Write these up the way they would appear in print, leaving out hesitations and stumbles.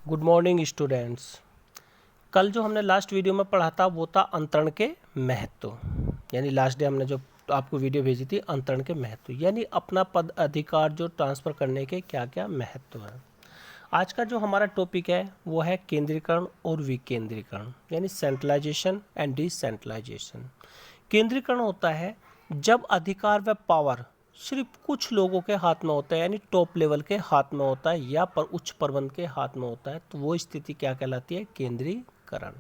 Good morning students. कल जो हमने लास्ट वीडियो में पढ़ा था वो था अंतरण के महत्व, यानी लास्ट डे हमने जो आपको वीडियो भेजी थी अंतरण के महत्व, यानी अपना पद अधिकार जो ट्रांसफ़र करने के क्या क्या महत्व हैं। आज का जो हमारा टॉपिक है वो है केंद्रीकरण और विकेंद्रीकरण, यानी सेंट्रलाइजेशन एंड डिसेंट्रलाइजेशन। केंद्रीकरण होता है जब अधिकार व पावर सिर्फ कुछ लोगों के हाथ में होता है, यानी टॉप लेवल के हाथ में होता है या पर उच्च प्रबंध के हाथ में होता है, तो वो स्थिति क्या कहलाती है? केंद्रीकरण।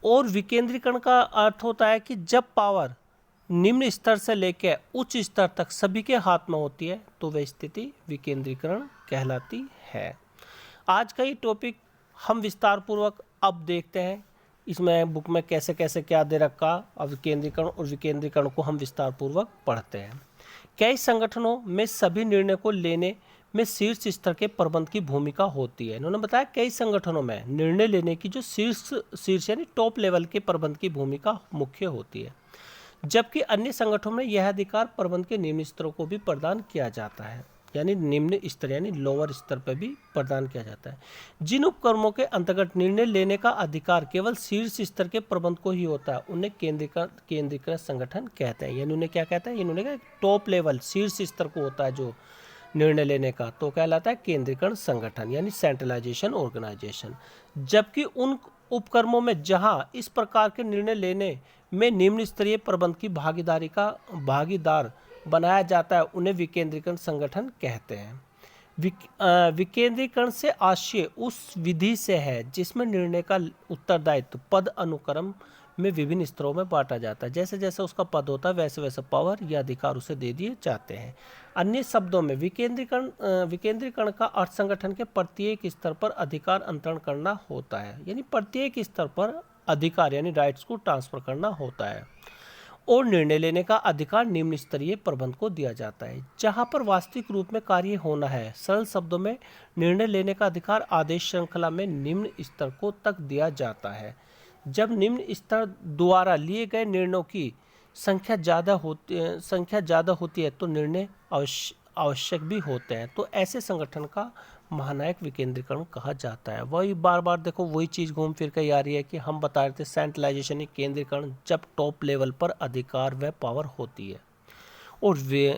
और विकेंद्रीकरण का अर्थ होता है कि जब पावर निम्न स्तर से लेकर उच्च स्तर तक सभी के हाथ में होती है तो वह स्थिति विकेंद्रीकरण कहलाती है। आज का ये टॉपिक हम विस्तार पूर्वक अब देखते हैं, इसमें बुक में कैसे कैसे क्या दे रखा। अब केंद्रीकरण और विकेंद्रीकरण को हम विस्तार पूर्वक पढ़ते हैं। कई संगठनों में सभी निर्णय को लेने में शीर्ष स्तर के प्रबंध की भूमिका होती है। इन्होंने बताया कई संगठनों में निर्णय लेने की जो शीर्ष यानी टॉप लेवल के प्रबंध की भूमिका मुख्य होती है, जबकि अन्य संगठनों में यह अधिकार प्रबंध के निम्न स्तरों को भी प्रदान किया जाता है, यानी निम्न स्तर यानी लोअर स्तर पर भी प्रदान किया जाता है। जिन उपक्रमों के अंतर्गत निर्णय लेने का अधिकार केवल शीर्ष स्तर के प्रबंध को ही होता है उन्हें केंद्रीकृत संगठन कहते हैं। यानी उन्हें क्या कहते हैं? इन्होंने कहा टॉप लेवल शीर्ष स्तर को होता है जो निर्णय लेने का, तो कहलाता है केंद्रीकरण संगठन यानी सेंट्रलाइजेशन ऑर्गेनाइजेशन। जबकि उन उपक्रमों में जहां इस प्रकार के निर्णय लेने में निम्न स्तरीय प्रबंध की भागीदार बनाया जाता है उन्हें विकेंद्रीकरण संगठन कहते हैं। विकेंद्रीकरण से आशय उस विधि से है जिसमें निर्णय का उत्तरदायित्व पद अनुक्रम में विभिन्न स्तरों में बांटा जाता है। जैसे जैसे उसका पद होता है वैसे वैसे पावर या अधिकार उसे दे दिए जाते हैं। अन्य शब्दों में विकेंद्रीकरण का अर्थ संगठन के प्रत्येक स्तर पर अधिकार अंतरण करना होता है, यानी प्रत्येक स्तर पर अधिकार यानी राइट्स को ट्रांसफर करना होता है। और निर्णय लेने का अधिकार निम्न स्तरीय प्रबंध को दिया जाता है जहां पर वास्तविक रूप में कार्य होना है। सरल शब्दों में निर्णय लेने का अधिकार आदेश श्रृंखला में निम्न स्तर को तक दिया जाता है। जब निम्न स्तर द्वारा लिए गए निर्णयों की संख्या ज़्यादा होती है तो निर्णय आवश्यक भी होते हैं, तो ऐसे संगठन का महानायक विकेंद्रीकरण कहा जाता है। वही बार बार देखो वही चीज़ घूम फिर कर आ रही है कि हम बता रहे थे सेंट्रलाइजेशन केंद्रीकरण जब टॉप लेवल पर अधिकार व पावर होती है, और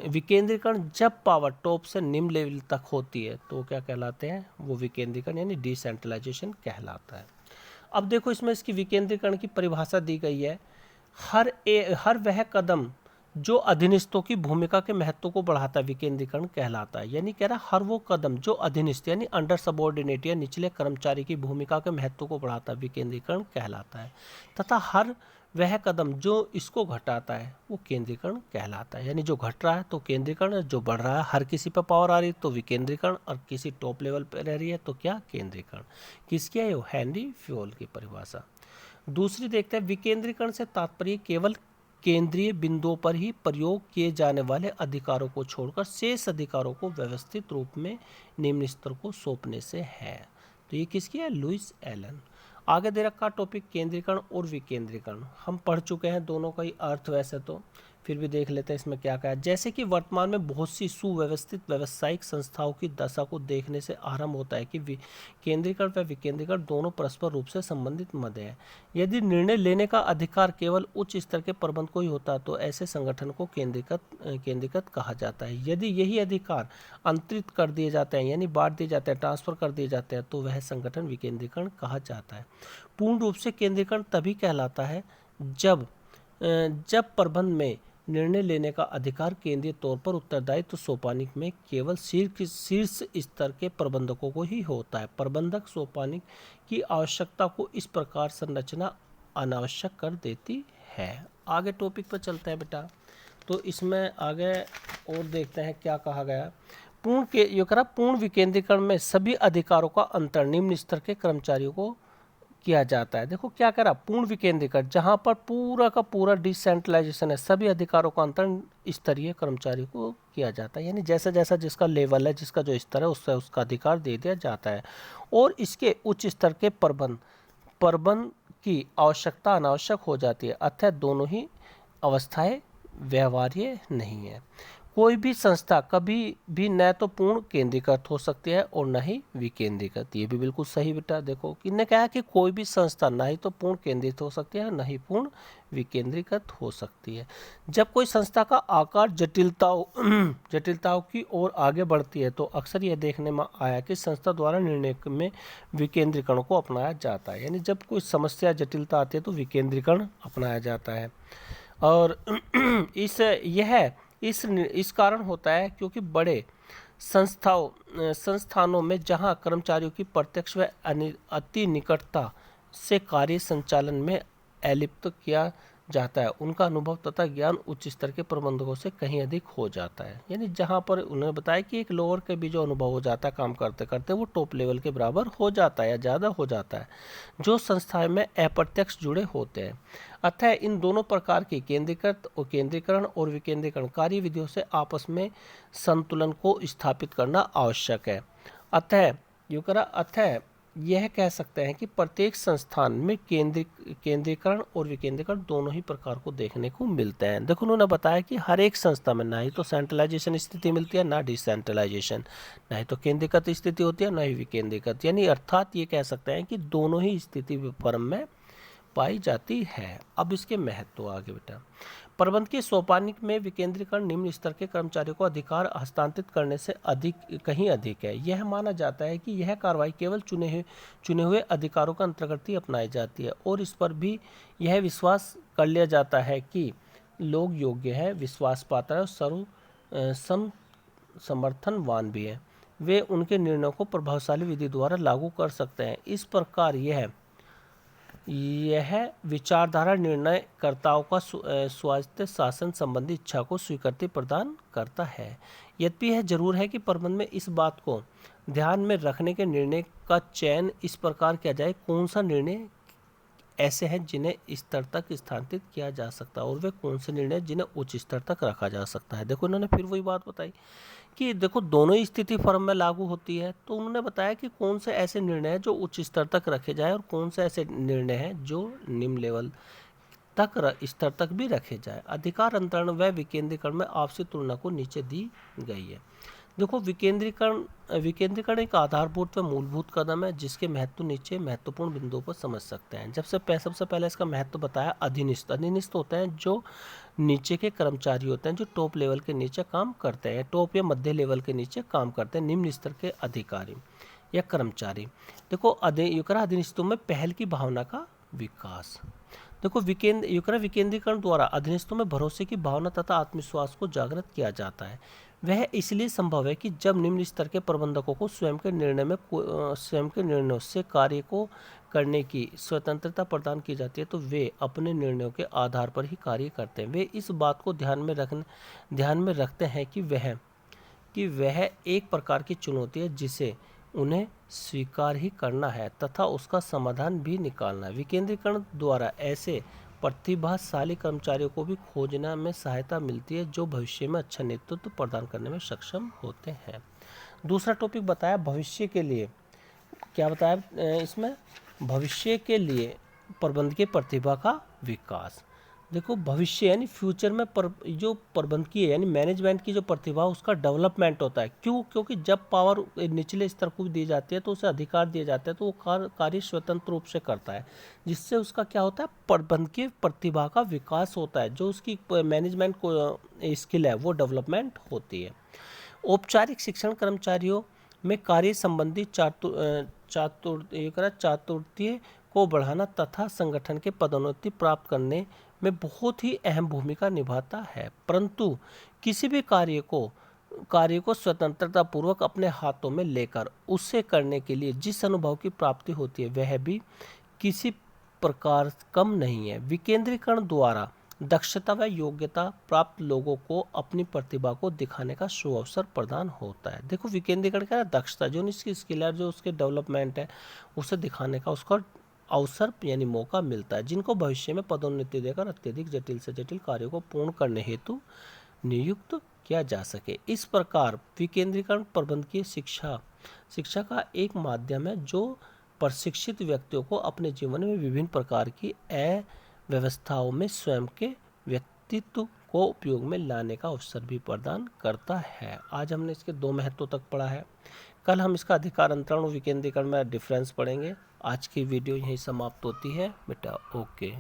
विकेंद्रीकरण जब पावर टॉप से निम्न लेवल तक होती है तो क्या कहलाते हैं? वो विकेंद्रीकरण यानी डिसेंट्रलाइजेशन कहलाता है। अब देखो इसमें इसकी विकेंद्रीकरण की परिभाषा दी गई है। हर वह कदम जो अधीनस्थों की भूमिका के महत्व को बढ़ाता है विकेंद्रीकरण कहलाता है। यानी कह रहा हर वो कदम जो अधीनस्थ यानी अंडर सबऑर्डिनेट या निचले कर्मचारी की भूमिका के महत्व को बढ़ाता है विकेंद्रीकरण कहलाता है, तथा हर वह कदम जो इसको घटाता है वो केंद्रीकरण कहलाता है। यानी जो घट रहा है तो केंद्रीकरण, जो बढ़ रहा है हर किसी पर पावर आ रही है तो विकेंद्रीकरण, और किसी टॉप लेवल पर रह रही है तो क्या? केंद्रीकरण। किसकी है? हेनरी फ्योल की परिभाषा। दूसरी देखते हैं, विकेंद्रीकरण से तात्पर्य केवल केंद्रीय बिंदुओं पर ही प्रयोग किए जाने वाले अधिकारों को छोड़कर शेष अधिकारों को व्यवस्थित रूप में निम्न स्तर को सौंपने से है। तो ये किसकी है? Lewis Allen. आगे दे रखा टॉपिक केंद्रीकरण और विकेंद्रीकरण। हम पढ़ चुके हैं दोनों का ही अर्थ, वैसे तो फिर भी देख लेते हैं इसमें क्या क्या है। जैसे कि वर्तमान में बहुत सी सुव्यवस्थित व्यावसायिक संस्थाओं की दशा को देखने से आरंभ होता है कि केंद्रीकरण व विकेंद्रीकरण दोनों परस्पर रूप से संबंधित मद हैं। यदि निर्णय लेने का अधिकार केवल उच्च स्तर के प्रबंध को ही होता है तो ऐसे संगठन को केंद्रीकृत कहा जाता है। यदि यही अधिकार अंतरित कर दिए जाते हैं यानी बांट दिए जाते हैं, ट्रांसफर कर दिए जाते हैं, तो वह संगठन विकेंद्रीकरण कहा जाता है। पूर्ण रूप से केंद्रीकरण तभी कहलाता है जब प्रबंध में निर्णय लेने का अधिकार केंद्रीय तौर पर उत्तरदायित्व सोपानिक में केवल शीर्ष स्तर के प्रबंधकों को ही होता है। प्रबंधक सोपानिक की आवश्यकता को इस प्रकार संरचना अनावश्यक कर देती है। आगे टॉपिक पर चलते हैं बेटा, तो इसमें आगे और देखते हैं क्या कहा गया। पूर्ण विकेंद्रीकरण में सभी अधिकारों का अंतर निम्न स्तर के कर्मचारियों को किया जाता है। देखो क्या कह रहा, पूर्ण विकेंद्रीकरण जहां पर पूरा का पूरा डिसेंट्रलाइजेशन है, सभी अधिकारों का अंतर स्तरीय कर्मचारी को किया जाता है। यानी जैसा जैसा जिसका लेवल है, जिसका जो स्तर है, उससे उसका अधिकार दे दिया जाता है। और इसके उच्च स्तर के प्रबंध की आवश्यकता अनावश्यक हो जाती है, अतः दोनों ही अवस्थाएं व्यवहार्य नहीं है। कोई भी संस्था कभी भी न तो पूर्ण केंद्रीकृत हो सकती है और न ही विकेंद्रीकृत। ये भी बिल्कुल सही बेटा। देखो किसने कहा कि कोई भी संस्था ना ही तो पूर्ण केंद्रित हो सकती है न ही पूर्ण विकेंद्रीकृत हो सकती है। जब कोई संस्था का आकार जटिलताओं की ओर आगे बढ़ती है तो अक्सर यह देखने में आया कि संस्था द्वारा निर्णय में विकेंद्रीकरण को अपनाया जाता है। यानी जब कोई समस्या जटिलता आती है तो विकेंद्रीकरण अपनाया जाता है। और इस कारण होता है क्योंकि बड़े संस्थानों में जहां कर्मचारियों की प्रत्यक्ष व अति निकटता से कार्य संचालन में एलिप्त किया जाता है, उनका अनुभव तथा ज्ञान उच्च स्तर के प्रबंधकों से कहीं अधिक हो जाता है। यानी जहाँ पर उन्होंने बताया कि एक लोअर के भी जो अनुभव हो जाता है काम करते करते, वो टॉप लेवल के बराबर हो जाता है या ज़्यादा हो जाता है, जो संस्थाएं में अप्रत्यक्ष जुड़े होते हैं। अतः इन दोनों प्रकार की केंद्रीकृत और केंद्रीकरण और विकेंद्रीकरण कार्य विधियों से आपस में संतुलन को स्थापित करना आवश्यक है। अतः यह कह सकते हैं कि प्रत्येक संस्थान में केंद्रीकरण और विकेंद्रीकरण दोनों ही प्रकार को देखने को मिलते हैं। देखो उन्होंने बताया कि हर एक संस्था में ना ही तो सेंट्रलाइजेशन स्थिति मिलती है, ना डिसेंट्रलाइजेशन, ना ही तो केंद्रीकृत स्थिति होती है, ना ही विकेंद्रीकृत। यानी अर्थात ये कह सकते हैं कि दोनों ही स्थिति फर्म में पाई जाती है। अब इसके महत्व आगे बेटा। प्रबंधकीय सोपानिक में विकेंद्रीकरण निम्न स्तर के कर्मचारियों को अधिकार हस्तांतरित करने से कहीं अधिक है। यह माना जाता है कि यह कार्रवाई केवल चुने हुए अधिकारों का अंतर्गत ही अपनाई जाती है और इस पर भी यह विश्वास कर लिया जाता है कि लोग योग्य है, विश्वास पात्र है और समर्थनवान भी है। वे उनके निर्णयों को प्रभावशाली विधि द्वारा लागू कर सकते हैं। इस प्रकार यह विचारधारा निर्णयकर्ताओं का स्वायत्त शासन संबंधी इच्छा को स्वीकृति प्रदान करता है। यद्यपि यह जरूर है कि प्रबंध में इस बात को ध्यान में रखने के निर्णय का चयन इस प्रकार किया जाए, कौन सा निर्णय ऐसे हैं जिन्हें स्तर तक स्थानांतरित किया जा सकता है और वे कौन से निर्णय जिन्हें उच्च स्तर तक रखा जा सकता है। देखो इन्होंने फिर वही बात बताई कि देखो दोनों ही स्थिति फर्म में लागू होती है, तो उन्होंने बताया कि कौन से ऐसे निर्णय हैं जो उच्च स्तर तक रखे जाए और कौन से ऐसे निर्णय हैं जो निम्न लेवल तक स्तर तक भी रखे जाए। अधिकार अंतरण व विकेंद्रीकरण में आपसी तुलना को नीचे दी गई है। देखो विकेंद्रीकरण एक आधारभूत व मूलभूत कदम है जिसके महत्व नीचे महत्वपूर्ण बिंदुओं पर समझ सकते हैं। सबसे पहले इसका महत्व बताया अधीनस्थ होते हैं जो नीचे के कर्मचारी होते हैं, जो टॉप लेवल के नीचे काम करते हैं, टॉप या मध्य लेवल के नीचे काम करते हैं, निम्न स्तर के अधिकारी या कर्मचारी। देखो अधीनस्थों में पहल की भावना का विकास। देखो विकेंद्रीकरण द्वारा अधीनस्थों में भरोसे की भावना तथा आत्मविश्वास को जागृत किया जाता है। वह इसलिए संभव है कि जब निम्न स्तर के प्रबंधकों को स्वयं के निर्णयों से कार्य को करने की स्वतंत्रता प्रदान की जाती है तो वे अपने निर्णयों के आधार पर ही कार्य करते हैं। वे इस बात को ध्यान में रखते हैं कि वह एक प्रकार की चुनौती है जिसे उन्हें स्वीकार ही करना है तथा उसका समाधान भी निकालना है। विकेंद्रीकरण द्वारा ऐसे प्रतिभाशाली कर्मचारियों को भी खोजना में सहायता मिलती है जो भविष्य में अच्छा नेतृत्व प्रदान करने में सक्षम होते हैं। दूसरा टॉपिक बताया भविष्य के लिए, क्या बताया इसमें, भविष्य के लिए प्रबंधकीय प्रतिभा का विकास। देखो भविष्य यानी फ्यूचर में जो प्रबंधकीय यानी मैनेजमेंट की जो प्रतिभा उसका डेवलपमेंट होता है। क्यों? क्योंकि जब पावर निचले स्तर को दी जाती है तो उसे अधिकार दिए जाते हैं तो वो कार्य स्वतंत्र रूप से करता है, जिससे उसका क्या होता है, प्रबंधकीय प्रतिभा का विकास होता है, जो उसकी मैनेजमेंट को स्किल है वो डेवलपमेंट होती है। औपचारिक शिक्षण कर्मचारियों में कार्य संबंधी चातुर्य को बढ़ाना तथा संगठन के पदोन्नति प्राप्त करने में बहुत ही अहम भूमिका निभाता है, परंतु किसी भी कार्य को स्वतंत्रता पूर्वक अपने हाथों में लेकर उसे करने के लिए जिस अनुभव की प्राप्ति होती है वह भी किसी प्रकार कम नहीं है। विकेंद्रीकरण द्वारा दक्षता व योग्यता प्राप्त लोगों को अपनी प्रतिभा को दिखाने का सुअवसर प्रदान होता है। देखो विकेंद्रीकरण क्या है, दक्षता जो उसकी स्किल है, जो उसके डेवलपमेंट है, उसे दिखाने का उसका अवसर यानी मौका मिलता है, जिनको भविष्य में पदोन्नति देकर अत्यधिक जटिल से जटिल कार्यों को पूर्ण करने हेतु नियुक्त किया जा सके। इस प्रकार विकेंद्रीकरण प्रबंधकीय शिक्षा का एक माध्यम है जो प्रशिक्षित व्यक्तियों को अपने जीवन में विभिन्न प्रकार की अव्यवस्थाओं में स्वयं के व्यक्तित्व को उपयोग में लाने का अवसर भी प्रदान करता है। आज हमने इसके 2 महत्व तक पढ़ा है। कल हम इसका अधिकार अंतरण और विकेंद्रीकरण में डिफरेंस पढ़ेंगे। आज की वीडियो यहीं समाप्त होती है बेटा। ओके।